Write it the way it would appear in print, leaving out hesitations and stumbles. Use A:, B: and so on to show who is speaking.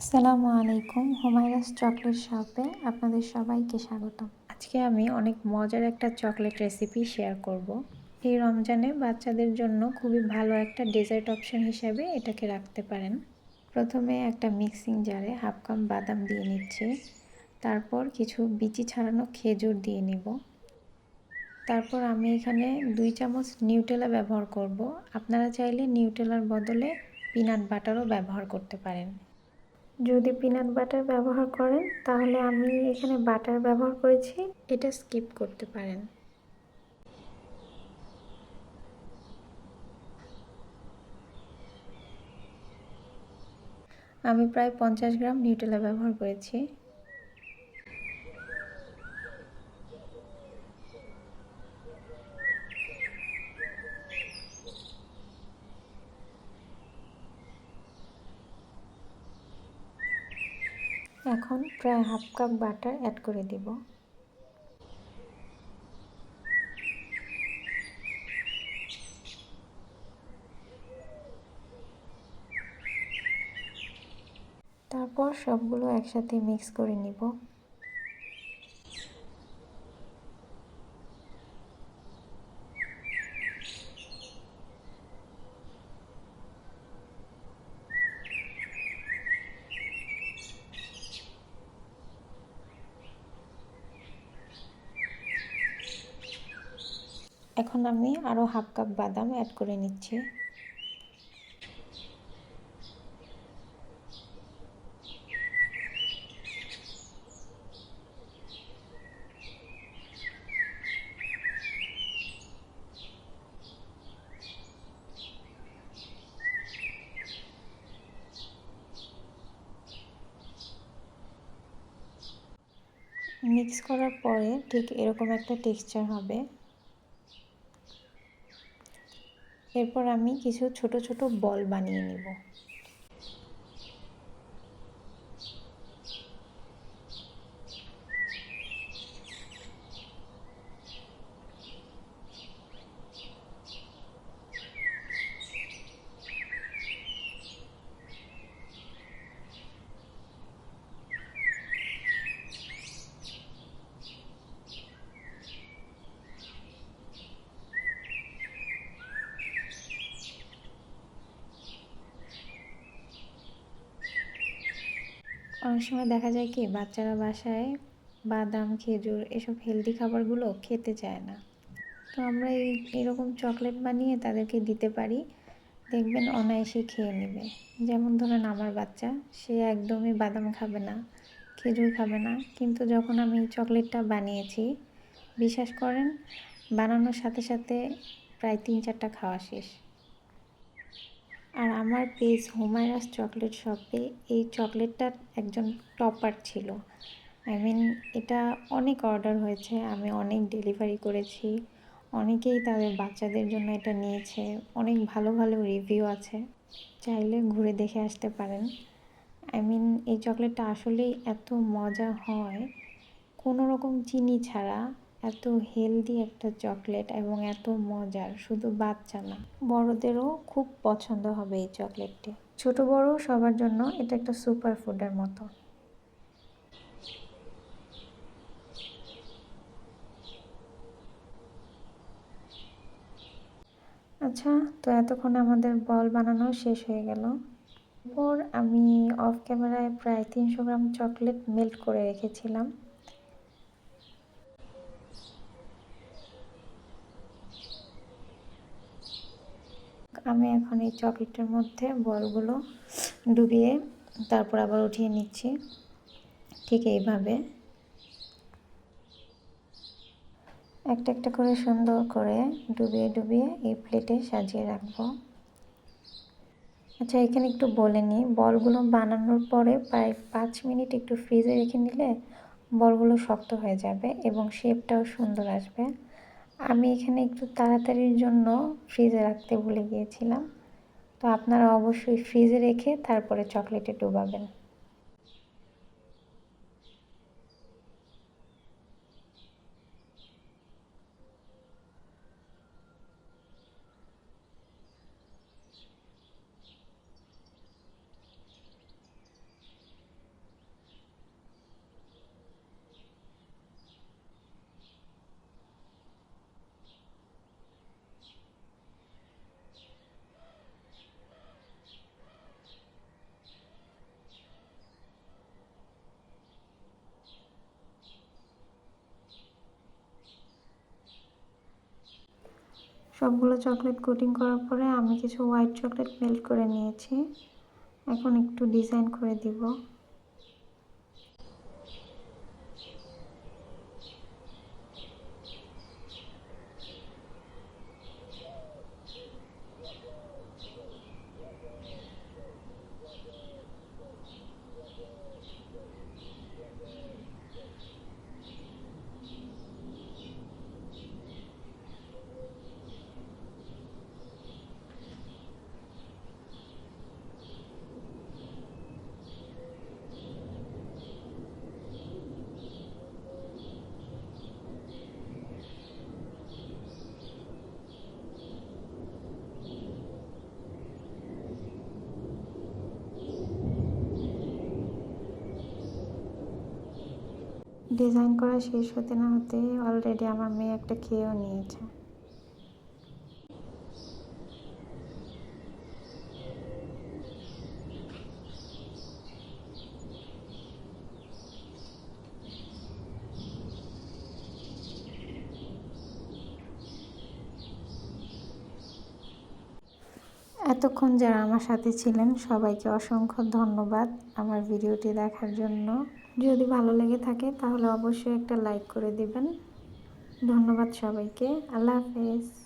A: আসসালামু আলাইকুম, হুমায়রাস চকলেট শপে আপনাদের সবাইকে স্বাগতম। আজকে আমি অনেক মজার একটা চকলেট রেসিপি শেয়ার করব। এই রমজানে বাচ্চাদের জন্য খুবই ভালো একটা ডেজার্ট অপশন হিসেবে এটাকে রাখতে পারেন। প্রথমে একটা মিক্সিং জারে হাফ কাপ বাদাম দিয়ে নিচ্ছি, তারপর কিছু বিচি ছাড়ানো খেজুর দিয়ে নিব। তারপর আমি এখানে 2 চামচ নিউটেলা ব্যবহার করব। আপনারা চাইলে নিউটেলার বদলে পিনাট বাটারও ব্যবহার করতে পারেন। যদি পিনাট বাটার ব্যবহার করেন তাহলে আমি এখানে বাটার ব্যবহার করেছি, এটা স্কিপ করতে পারেন। আমি প্রায় 50 গ্রাম নিউটেলা ব্যবহার করেছি। এখন প্রায় হাফ কাপ বাটার অ্যাড করে দিব। তারপর সবগুলো একসাথে মিক্স করে নিব। এখন আমি আরও হাফ কাপ বাদাম অ্যাড করে নিচ্ছি। মিক্স করার পরে ঠিক এরকম একটা টেক্সচার হবে। এরপর আমি কিছু ছোট ছোট বল বানিয়ে নিব। অনেক সময় দেখা যায় কি বাচ্চারা বাসায় বাদাম, খেজুর এসব হেলদি খাবারগুলো খেতে চায় না। তো আমরা এরকম চকলেট বানিয়ে তাদেরকে দিতে পারি, দেখবেন অনায়াসে খেয়ে নেবে। যেমন ধরেন আমার বাচ্চা, সে একদমই বাদাম খাবে না, খেজুর খাবে না, কিন্তু যখন আমি চকলেটটা বানিয়েছি, বিশ্বাস করেন বানানোর সাথে সাথে প্রায় 3-4টা খাওয়া শেষ। আর আমার পেজ হুমায়রাস চকলেট শপে এই চকলেটটার একজন টপার ছিল। এটা অনেক অর্ডার হয়েছে, আমি অনেক ডেলিভারি করেছি, অনেকেই তাদের বাচ্চাদের জন্য এটা নিয়েছে, অনেক ভালো ভালো রিভিউ আছে, চাইলে ঘুরে দেখে আসতে পারেন। এই চকলেটটা আসলেই এত মজা হয়, কোনো রকম চিনি ছাড়া। এত হেলদি একটা চকলেট এবং এত মজার, শুধু বাচ্চা না বড়দেরও খুব পছন্দ হবে এই চকলেটটি। ছোট বড় সবার জন্য এটা একটা সুপার ফুডের মতো। আচ্ছা, তো এতক্ষণে আমাদের বল বানানো শেষ হয়ে গেল। এরপর আমি অফ ক্যামেরায় প্রায় 300 গ্রাম চকলেট মেল্ট করে রেখেছিলাম। আমি এখন এই চকলেটের মধ্যে বলগুলো ডুবিয়ে তারপর আবার উঠিয়ে নিচ্ছি, ঠিক এইভাবে একটা একটা করে সুন্দর করে ডুবিয়ে ডুবিয়ে এই প্লেটে সাজিয়ে রাখবো। আচ্ছা, এখানে একটু বলে নিই, বলগুলো বানানোর পরে প্রায় 5 মিনিট একটু ফ্রিজে রেখে নিলে বলগুলো শক্ত হয়ে যাবে এবং শেপটাও সুন্দর আসবে। আমি এখানে একটু তাড়াতাড়ির জন্য ফ্রিজে রাখতে ভুলে গিয়েছিলাম, তো আপনারা অবশ্যই ফ্রিজে রেখে তারপরে চকলেটে ডুবাবেন। সবগুলো চকলেট কোটিং করার পরে আমি কিছু হোয়াইট চকলেট মেল্ট করে নিয়েছি। এখন একটু ডিজাইন করে দিব। ডিজাইন করা শেষ হতে না হতে অলরেডি আমার মেয়ে একটা খেয়েও নিয়েছে। এতক্ষণ যারা আমার সাথে ছিলেন সবাইকে অসংখ্য ধন্যবাদ আমার ভিডিওটি দেখার জন্য। যদি ভালো লেগে থাকে তাহলে অবশ্যই একটা লাইক করে দিবেন। ধন্যবাদ সবাইকে। আল্লাহ হাফেজ।